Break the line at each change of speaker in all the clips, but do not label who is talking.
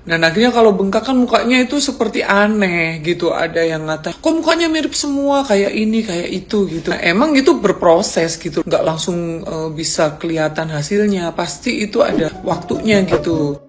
Dan akhirnya kalau bengkak kan mukanya itu seperti aneh gitu. Ada yang ngata, kok mukanya mirip semua, kayak ini, kayak itu gitu. Nah, emang itu berproses gitu. Nggak langsung bisa kelihatan hasilnya. Pasti itu ada waktunya gitu.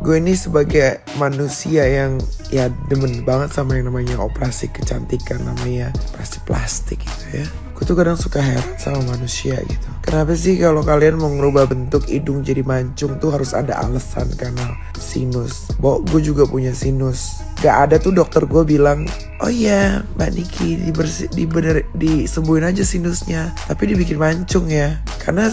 Gue ini sebagai manusia yang ya demen banget sama yang namanya operasi kecantikan, namanya operasi plastik gitu ya. Gue tuh kadang suka heran sama manusia gitu. Kenapa sih kalau kalian mau ngerubah bentuk hidung jadi mancung tuh harus ada alasan, karena sinus. Gue juga punya sinus. Gak ada tuh dokter gue bilang, oh iya Mbak Niki disembuhin aja sinusnya, tapi dibikin mancung ya. Karena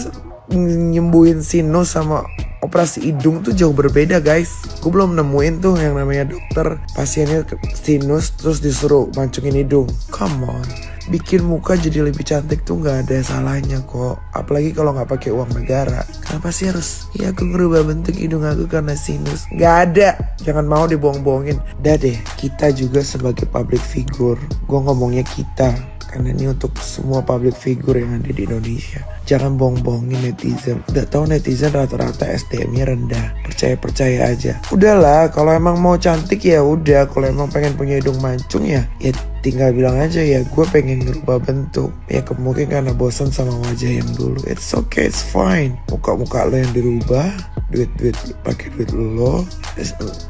nyembuhin sinus sama operasi hidung tuh jauh berbeda guys. Gue belum nemuin tuh yang namanya dokter pasiennya sinus terus disuruh mancungin hidung. Come on, bikin muka jadi lebih cantik tuh nggak ada salahnya kok. Apalagi kalau nggak pakai uang negara. Kenapa sih harus ya aku ngerubah bentuk hidung aku karena sinus? Nggak ada. Jangan mau dibohong-bohongin. Dah deh, kita juga sebagai public figure, gue ngomongnya kita karena ini untuk semua public figure yang ada di Indonesia. Jangan bohong-bohongin netizen. Udah tahu netizen rata-rata SDM-nya rendah. Percaya-percaya aja. Udahlah, kalau emang mau cantik ya udah. Kalau emang pengen punya hidung mancung ya tinggal bilang aja ya gue pengen ngerubah bentuk. Ya mungkin karena bosan sama wajah yang dulu. It's okay, it's fine. Muka-muka lo yang dirubah, pakai duit lo.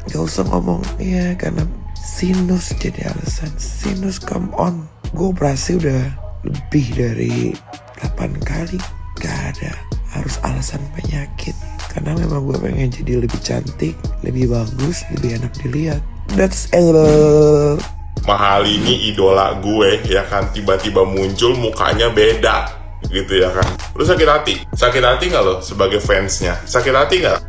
Gak usah ngomong ya karena sinus jadi alasan. Sinus, come on. Gue operasi udah lebih dari 8 kali. Gak ada harus alasan penyakit. Karena memang gue pengen jadi lebih cantik, lebih bagus, lebih enak dilihat. That's all.
Mahal ini idola gue ya kan, tiba-tiba muncul mukanya beda gitu ya kan. Lu sakit hati nggak lo sebagai fansnya? Sakit hati kan?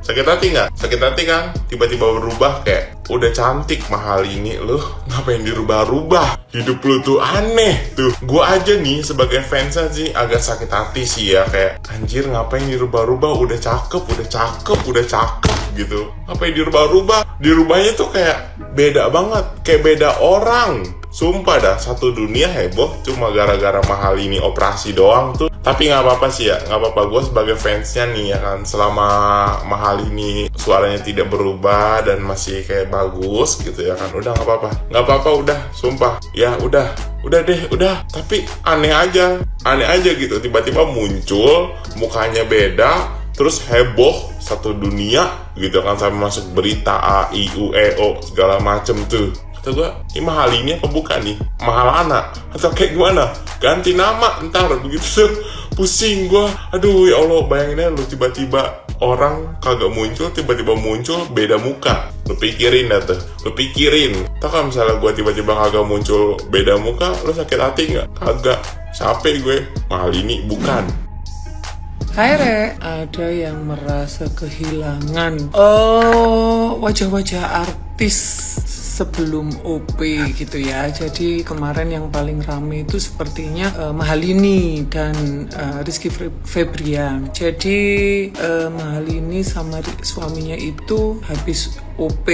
Tiba-tiba berubah kayak udah cantik Mahal ini, lu ngapain dirubah-rubah? Hidup lu tuh aneh tuh. Gue aja nih sebagai fansnya sih agak sakit hati sih ya, kayak anjir ngapain dirubah-rubah, udah cakep gitu. Ngapain dirubah-rubah? Dirubahnya tuh kayak beda banget, kayak beda orang. Sumpah dah, satu dunia heboh cuma gara-gara Mahal ini operasi doang tuh. Tapi gak apa-apa sih ya, gak apa-apa. Gue sebagai fansnya nih ya kan, selama Mahal ini suaranya tidak berubah dan masih kayak bagus gitu ya kan, udah gak apa-apa udah, sumpah. Ya udah deh. Tapi aneh aja gitu, tiba-tiba muncul mukanya beda, terus heboh satu dunia gitu kan, sampai masuk berita A, I, U, E, O segala macem tuh. Kata gue, ini Mahal ini apa bukan nih? Mahal anak? Atau kayak gimana? Ganti nama ntar begitu tuh. Pusing gue. Aduh ya Allah, bayangin aja lu tiba-tiba orang kagak muncul, tiba-tiba muncul beda muka. Lu pikirin dah tuh. Tau kan misalnya gue tiba-tiba kagak muncul beda muka, lu sakit hati gak? Kagak. Capek gue. Mahal ini bukan.
Hai Re, ada yang merasa kehilangan wajah-wajah artis sebelum OP gitu ya. Jadi kemarin yang paling rame itu sepertinya Mahalini dan Rizky Febrian. Jadi Mahalini sama suaminya itu habis OP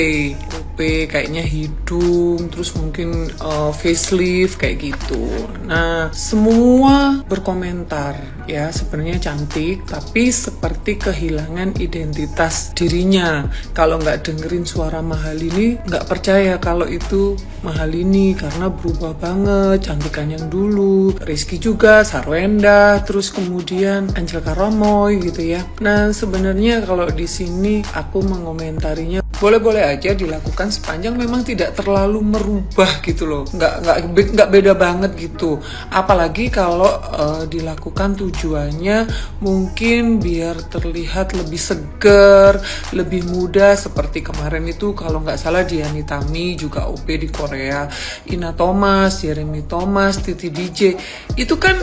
kayaknya hidung, terus mungkin facelift kayak gitu. Nah, semua berkomentar ya, sebenarnya cantik tapi seperti kehilangan identitas dirinya. Kalau nggak dengerin suara Mahalini, nggak percaya kalau itu Mahalini karena berubah banget, cantikan yang dulu. Rizky juga, Sarwenda, terus kemudian Angel Karamoy gitu ya. Nah, sebenarnya kalau di sini aku mengomentarinya boleh-boleh aja dilakukan sepanjang memang tidak terlalu merubah gitu loh, nggak beda banget gitu. Apalagi kalau dilakukan tujuannya mungkin biar terlihat lebih seger, lebih muda, seperti kemarin itu kalau nggak salah Dian Nitami juga OP di Korea, Ina Thomas, Jeremy Thomas, Titi DJ. Itu kan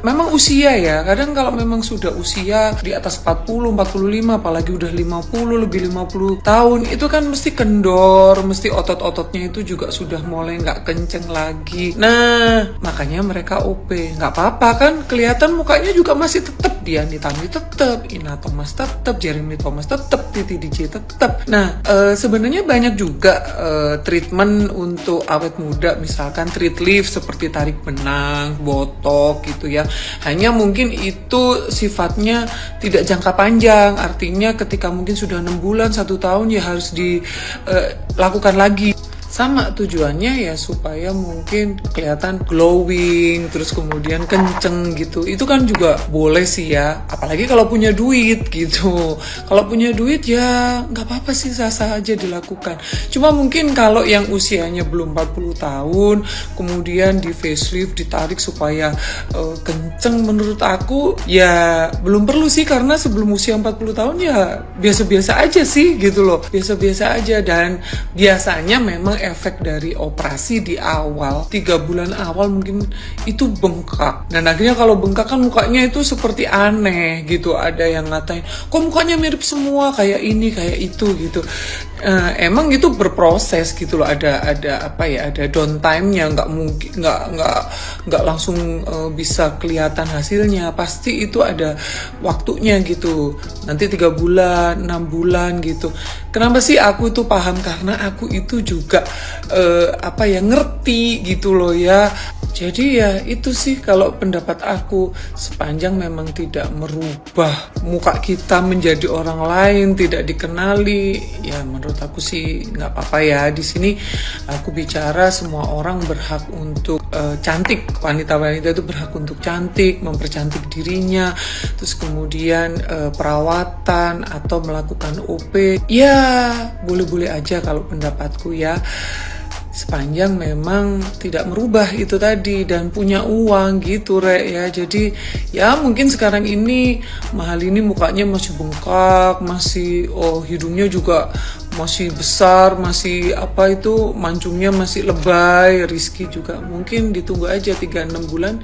memang usia ya, kadang kalau memang sudah usia di atas 40, 45, apalagi udah 50, lebih 50 tahun, itu kan mesti kendor, mesti otot-ototnya itu juga sudah mulai nggak kenceng lagi. Nah, makanya mereka OP. Nggak apa-apa kan, kelihatan mukanya juga masih tetap Dian Nitami tetap, Ina Thomas tetap, Jeremy Thomas tetap, Titi DJ tetap. Nah, sebenarnya banyak juga treatment untuk awet muda, misalkan treat lift seperti tarik benang, botok gitu ya. Hanya mungkin itu sifatnya tidak jangka panjang, artinya ketika mungkin sudah 6 bulan, 1 tahun ya harus dilakukan lagi. Sama tujuannya ya supaya mungkin kelihatan glowing, terus kemudian kenceng gitu. Itu kan juga boleh sih ya, apalagi kalau punya duit gitu. Kalau punya duit ya nggak apa-apa sih, sah-sah aja dilakukan. Cuma mungkin kalau yang usianya belum 40 tahun, kemudian di facelift, ditarik supaya kenceng, menurut aku ya belum perlu sih, karena sebelum usia 40 tahun ya biasa-biasa aja sih gitu loh. Biasa-biasa aja, dan biasanya memang efek dari operasi di awal 3 bulan awal mungkin itu bengkak, dan akhirnya kalau bengkak kan mukanya itu seperti aneh gitu. Ada yang ngatain kok mukanya mirip semua, kayak ini kayak itu gitu. Emang itu berproses gitu loh, ada apa ya, ada downtime-nya, nggak mungkin nggak langsung bisa kelihatan hasilnya, pasti itu ada waktunya gitu, nanti 3 bulan 6 bulan gitu. Kenapa sih aku itu paham, karena aku itu juga ngerti gitu loh ya. Jadi ya itu sih kalau pendapat aku, sepanjang memang tidak merubah muka kita menjadi orang lain, tidak dikenali, ya menurut aku sih nggak apa-apa ya. Di sini aku bicara semua orang berhak untuk cantik, wanita-wanita itu berhak untuk cantik, mempercantik dirinya, terus kemudian perawatan atau melakukan OP, ya boleh-boleh aja kalau pendapatku ya. Sepanjang memang tidak merubah itu tadi dan punya uang gitu Rek ya. Jadi ya mungkin sekarang ini Mahal ini mukanya masih bengkak, masih hidungnya juga masih besar, masih mancungnya masih lebay. Rizky juga mungkin ditunggu aja 3-6 bulan,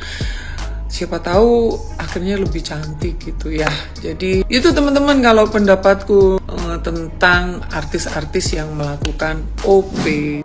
siapa tahu akhirnya lebih cantik gitu ya. Jadi itu teman-teman kalau pendapatku tentang artis-artis yang melakukan OP.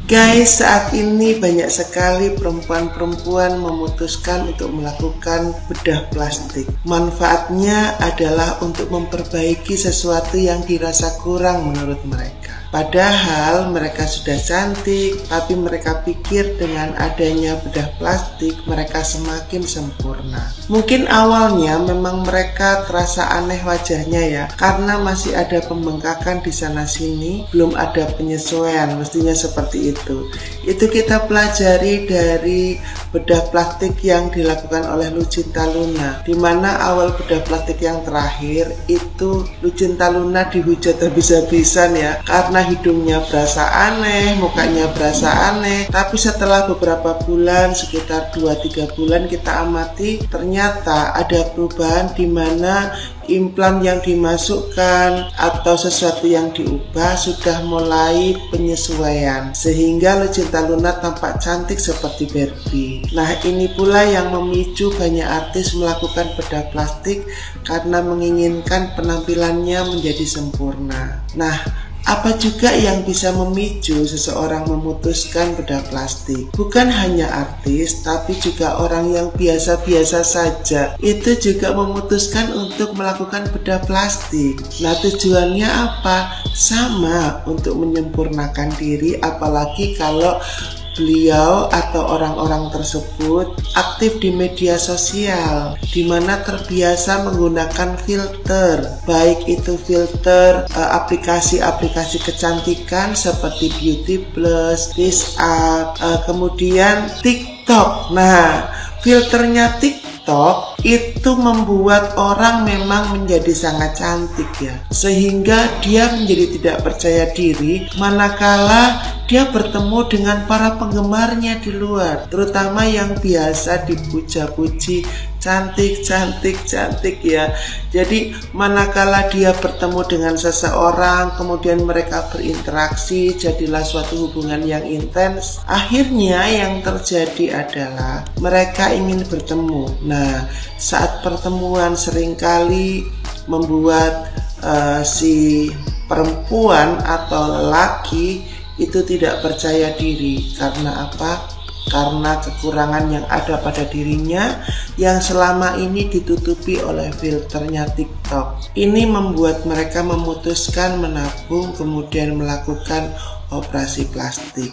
Guys, saat ini banyak sekali perempuan-perempuan memutuskan untuk melakukan bedah plastik. Manfaatnya adalah untuk memperbaiki sesuatu yang dirasa kurang menurut mereka. Padahal mereka sudah cantik, tapi mereka pikir dengan adanya bedah plastik mereka semakin sempurna. Mungkin awalnya memang mereka terasa aneh wajahnya ya, karena masih ada pembengkakan di sana sini, belum ada penyesuaian, mestinya seperti itu. Itu kita pelajari dari bedah plastik yang dilakukan oleh Lucinta Luna, di mana awal bedah plastik yang terakhir itu Lucinta Luna dihujat habis-habisan ya, karena hidungnya berasa aneh, mukanya berasa aneh. Tapi setelah beberapa bulan, sekitar 2-3 bulan kita amati, ternyata ada perubahan di mana implan yang dimasukkan atau sesuatu yang diubah sudah mulai penyesuaian, sehingga Lucinta Luna tampak cantik seperti Barbie. Nah, ini pula yang memicu banyak artis melakukan bedah plastik karena menginginkan penampilannya menjadi sempurna. Nah, apa juga yang bisa memicu seseorang memutuskan bedah plastik? Bukan hanya artis, tapi juga orang yang biasa-biasa saja itu juga memutuskan untuk melakukan bedah plastik. Nah, tujuannya apa? Sama, untuk menyempurnakan diri, apalagi kalau beliau atau orang-orang tersebut aktif di media sosial, di mana terbiasa menggunakan filter, baik itu filter aplikasi-aplikasi kecantikan seperti Beauty Plus, Face Up, kemudian TikTok. Nah, filternya TikTok itu membuat orang memang menjadi sangat cantik ya, sehingga dia menjadi tidak percaya diri manakala dia bertemu dengan para penggemarnya di luar, terutama yang biasa dipuja-puji, cantik ya. Jadi manakala dia bertemu dengan seseorang, kemudian mereka berinteraksi, jadilah suatu hubungan yang intens, akhirnya yang terjadi adalah mereka ingin bertemu. Nah, saat pertemuan seringkali membuat si perempuan atau lelaki itu tidak percaya diri. Karena apa? karena kekurangan yang ada pada dirinya yang selama ini ditutupi oleh filternya TikTok. Ini membuat mereka memutuskan menabung kemudian melakukan operasi plastik.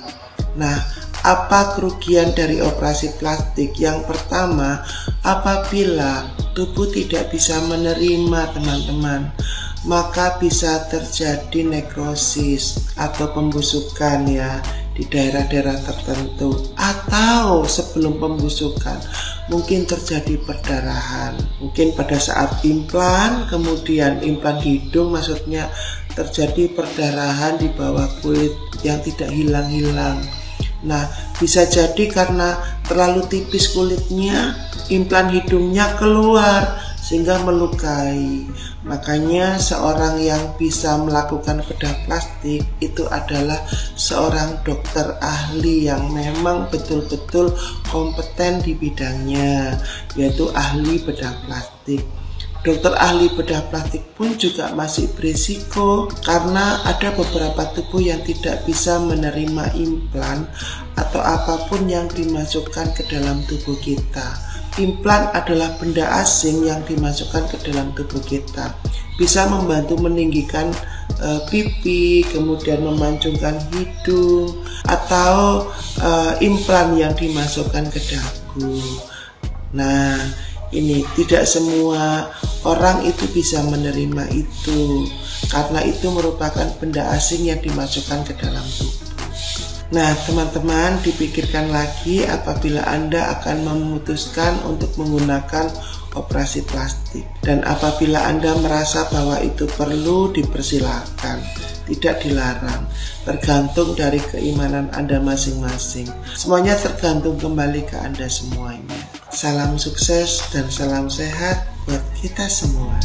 Nah, apa kerugian dari operasi plastik? Yang pertama, apabila tubuh tidak bisa menerima teman-teman, maka bisa terjadi nekrosis atau pembusukan ya di daerah-daerah tertentu, atau sebelum pembusukan mungkin terjadi perdarahan, mungkin pada saat implan, kemudian implan hidung maksudnya terjadi perdarahan di bawah kulit yang tidak hilang-hilang. Nah, bisa jadi karena terlalu tipis kulitnya, implan hidungnya keluar sehingga melukai. Makanya seorang yang bisa melakukan bedah plastik itu adalah seorang dokter ahli yang memang betul-betul kompeten di bidangnya, yaitu ahli bedah plastik. Dokter ahli bedah plastik pun juga masih berisiko karena ada beberapa tubuh yang tidak bisa menerima implan atau apapun yang dimasukkan ke dalam tubuh kita. Implan adalah benda asing yang dimasukkan ke dalam tubuh kita. Bisa membantu meninggikan pipi, kemudian memancungkan hidung, atau implan yang dimasukkan ke dagu. Nah, ini tidak semua orang itu bisa menerima itu, karena itu merupakan benda asing yang dimasukkan ke dalam tubuh. Nah, teman-teman, dipikirkan lagi apabila Anda akan memutuskan untuk menggunakan operasi plastik. Dan apabila Anda merasa bahwa itu perlu, dipersilakan, tidak dilarang. Tergantung dari keimanan Anda masing-masing. Semuanya tergantung kembali ke Anda semuanya. Salam sukses dan salam sehat buat kita semua.